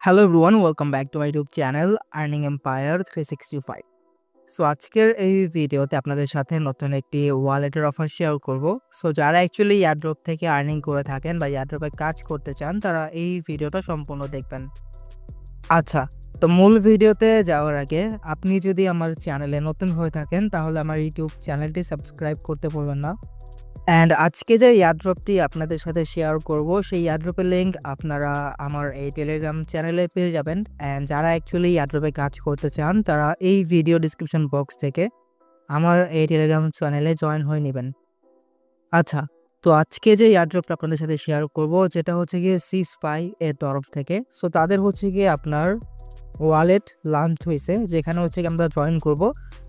Hello everyone, welcome back to my YouTube channel earning empire 365। So আজকের এই ভিডিওতে আপনাদের সাথে নতুন একটি ওয়ালেটের অফার শেয়ার করব। সো যারা অ্যাকচুয়ালি এয়ারড্রপ থেকে আর্নিং করে থাকেন বা এয়ারড্রপে কাজ করতে চান তারা এই ভিডিওটা সম্পূর্ণ দেখবেন। আচ্ছা, তো মূল ভিডিওতে যাওয়ার আগে আপনি যদি আমার চ্যানেলে নতুন হয়ে থাকেন তাহলে আমার ইউটিউব চ্যানেলটি সাবস্ক্রাইব করতে ভুলবেন না। অ্যান্ড আজকে যে এয়ারড্রপটি আপনাদের সাথে শেয়ার করব সেই এয়ারড্রপের লিঙ্ক আপনারা আমার এই টেলিগ্রাম চ্যানেলে পেয়ে যাবেন। অ্যান্ড যারা অ্যাকচুয়ালি এয়ারড্রপে কাজ করতে চান তারা এই ভিডিও ডিসক্রিপশন বক্স থেকে আমার এই টেলিগ্রাম চ্যানেলে জয়েন হয়ে নেবেন। আচ্ছা, তো আজকে যে এয়ারড্রপটা আপনাদের সাথে শেয়ার করব যেটা হচ্ছে গিয়ে সিস্পাই এর তরফ থেকে। সো তাদের হচ্ছে গিয়ে আপনার ওয়ালেট লঞ্চ হয়েছে যেখানে হচ্ছে আমরা জয়েন করব।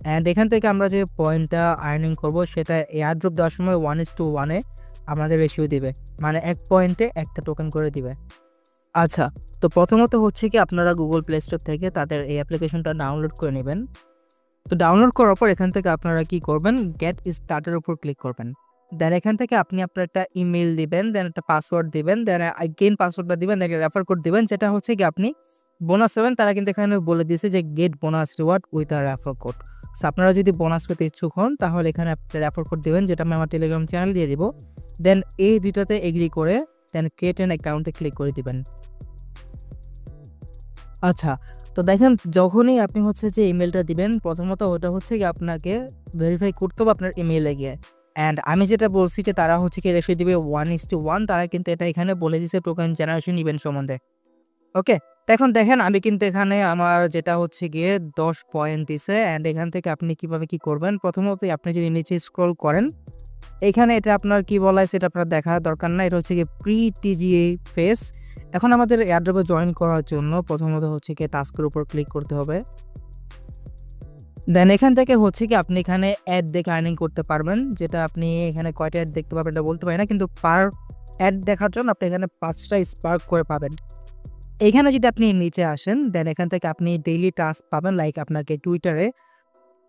অ্যান্ড এখান থেকে আমরা যে পয়েন্টটা আর্নিং করব সেটা এয়ারড্রপ দেওয়ার সময় 1:1 আমাদের রেশিও দিবে, মানে 1 পয়েন্টে একটা টোকেন করে দিবে। আচ্ছা, তো প্রথমত হচ্ছে কি আপনারা গুগল প্লে স্টোর থেকে তাদের এই অ্যাপ্লিকেশনটা ডাউনলোড করে নেবেন। তো ডাউনলোড করার পর এখান থেকে আপনারা কি করবেন, গেট স্টার্টের উপর ক্লিক করবেন। দেন এখান থেকে আপনি আপনার একটা ইমেল দিবেন, দেন একটা পাসওয়ার্ড দিবেন, দেন আগেইন পাসওয়ার্ডটা দিবেন, দেন রেফার কোড দিবেন, যেটা হচ্ছে কি আপনি বোনাস পাবেন। তারা কিন্তু এখানে বলে দিয়েছে যে gate bonus reward with a refer code. So আপনারা যদি বোনাস পেতে ইচ্ছুক হন তাহলে এখানে আপনি রেফার কোড দিবেন, যেটা আমি আমার টেলিগ্রাম চ্যানেল দিয়ে দিব। দেন এই দুইটাতে এগ্রি করে দেন ক্রিয়েট অ্যান অ্যাকাউন্টে ক্লিক করে দিবেন। আচ্ছা, তো দেখেন যখনই আপনি হচ্ছে যে ইমেলটা দিবেন প্রথমত ওটা হচ্ছে কি আপনাকে ভেরিফাই করতে হবে আপনার ইমেইলে গিয়ে। অ্যান্ড আমি যেটা বলছি যে তারা হচ্ছে কি রেশিও দিবে 1:1। তারা কিন্তু এটা এখানে বলে দিছে টোকেন জেনারেশন ইভেন্ট সম্বন্ধে। ওকে, তো এখন দেখেন আমি কিন্তু এখানে আমার যেটা হচ্ছে গিয়ে 10 পয়েন্ট দিছে। অ্যান্ড এখান থেকে আপনি কিভাবে কি করবেন, প্রথমত আপনি যদি নিচে স্ক্রল করেন এখানে এটা আপনার কি বলা আছে এটা আপনার দেখা দরকার না। এটা হচ্ছে গিয়ে প্রি টিজিএ ফেস। এখন আমাদের এয়ারড্রপে জয়েন করার জন্য প্রথমত হচ্ছে কি টাস্কের উপর ক্লিক করতে হবে। দেন এখান থেকে হচ্ছে কি আপনি এখানে অ্যাড দেখে আর্নিং করতে পারবেন, যেটা আপনি এখানে কয়টা অ্যাড দেখতে পাবেন এটা বলতে পারি না, কিন্তু পার অ্যাড দেখার জন্য আপনি এখানে 5টা স্পার্ক করে পাবেন। এইখানে যদি আপনি নিচে আসেন দেন এখান থেকে আপনি ডেইলি টাস্ক পাবেন, লাইক আপনাকে টুইটারে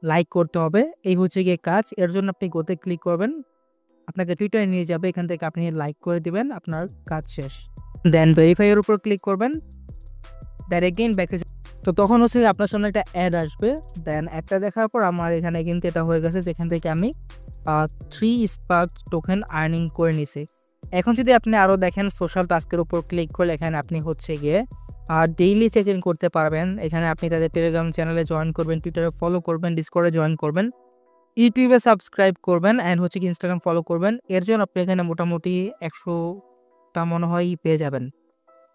লাইক করতে হবে, এই হচ্ছে গিয়ে কাজ। এর জন্য আপনি গোতে ক্লিক করবেন, আপনাকে টুইটারে নিয়ে যাবে, এখান থেকে আপনি লাইক করে দিবেন, আপনার কাজ শেষ। দেন ভেরিফাই এর উপর ক্লিক করবেন, দেন এগেইন ব্যাকে। তো তখন হচ্ছে আপনার সামনে একটা অ্যাড আসবে। দেন অ্যাডটা দেখার পর আমার এখানে কিন্তু এটা হয়ে গেছে যেখান থেকে আমি 3 স্পার্ক টোকেন আর্নিং করে নিছি। এখন যদি আপনি আরও দেখেন সোশ্যাল টাস্কের উপর ক্লিক করলে এখানে আপনি হচ্ছে গিয়ে ডেইলি চেক ইন করতে পারবেন। এখানে আপনি তাদের টেলিগ্রাম চ্যানেলে জয়েন করবেন, টুইটারে ফলো করবেন, ডিসকর্ডে জয়েন করবেন, ইউটিউবে সাবস্ক্রাইব করবেন, অ্যান্ড হচ্ছে কি ইনস্টাগ্রাম ফলো করবেন। এর জন্য আপনি এখানে মোটামুটি 100টা মনে হয় পেয়ে যাবেন।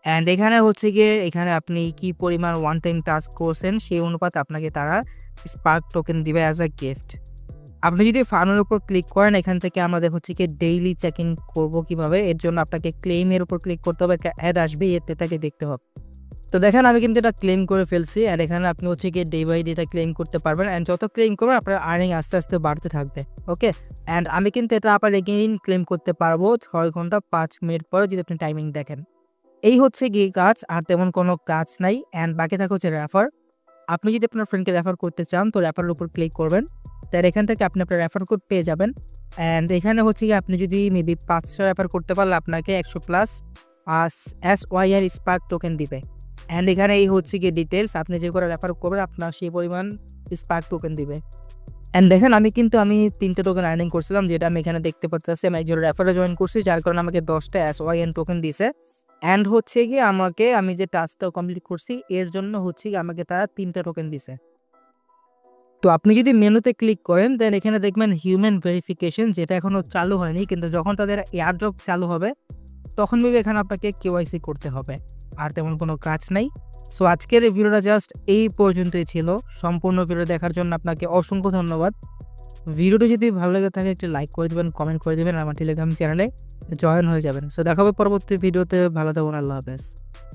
অ্যান্ড এখানে হচ্ছে গিয়ে এখানে আপনি কি পরিমাণ ওয়ান টাইম টাস্ক করছেন সেই অনুপাতে আপনাকে তারা স্পার্ক টোকেন দিবে অ্যাজ আ গিফট। আপনি যদি ফার্মের উপর ক্লিক করেন এখান থেকে আমাদের হচ্ছে কি ডেইলি চেক ইন করবো কীভাবে, এর জন্য আপনাকে ক্লেইমের উপর ক্লিক করতে হবে, একটা অ্যাড আসবে এতে তাকে দেখতে হবে। তো দেখেন আমি কিন্তু এটা ক্লেম করে ফেলছি। অ্যান্ড এখানে আপনি হচ্ছে গিয়ে ডে বাই ডে এটা ক্লেম করতে পারবেন। অ্যান্ড যত ক্লেম করবেন আপনার আর্নিং আস্তে আস্তে বাড়তে থাকবে। ওকে, অ্যান্ড আমি কিন্তু এটা আবার এগেইন ক্লেম করতে পারবো 6 ঘন্টা 5 মিনিট পরে যদি আপনি টাইমিং দেখেন। এই হচ্ছে গিয়ে কাজ, আর তেমন কোনো কাজ নাই। অ্যান্ড বাকি থাকে হচ্ছে রেফার। আপনি যদি আপনার ফ্রেন্ডকে রেফার করতে চান তো রেফারের উপর ক্লিক করবেন, তার এখান থেকে আপনি আপনার রেফার কোড পেয়ে যাবেন। অ্যান্ড এখানে হচ্ছে গিয়ে আপনি যদি মেবি 5টা রেফার করতে পারলে আপনাকে 100+ SYR স্পার্ক টোকেন দিবে। অ্যান্ড এখানে এই হচ্ছে গিয়ে ডিটেলস, আপনি যে করে রেফার করবেন আপনার সেই পরিমাণ স্পার্ক টোকেন দিবে। অ্যান্ড দেখেন আমি 3টে টোকেন আর্নিং করছিলাম, যেটা আমি এখানে দেখতে পাচ্ছি। আমি একজন রেফারে জয়েন করছি যার কারণে আমাকে 10টা SYN টোকেন দিছে। অ্যান্ড হচ্ছে গিয়ে আমি যে টাস্কটা কমপ্লিট করছি এর জন্য হচ্ছে গিয়ে আমাকে তারা 3টা টোকেন দিছে। তো আপনি যদি মেনুতে ক্লিক করেন দেন এখানে দেখবেন হিউম্যান ভেরিফিকেশন, যেটা এখনও চালু হয়নি, কিন্তু যখন তাদের এয়ারড্রপ চালু হবে তখন ভেবে এখানে আপনাকে কেওয়াইসি করতে হবে। আর তেমন কোনো কাজ নাই। সো আজকের এই ভিডিওটা জাস্ট এই পর্যন্তই ছিল। সম্পূর্ণ ভিডিও দেখার জন্য আপনাকে অসংখ্য ধন্যবাদ। ভিডিওটি যদি ভালো লেগে থাকে একটি লাইক করে দেবেন, কমেন্ট করে দেবেন, আমার টেলিগ্রাম চ্যানেলে জয়েন হয়ে যাবেন। সো দেখা হবে পরবর্তী ভিডিওতে। ভালো থাকুন, আল্লাহ হাফেজ।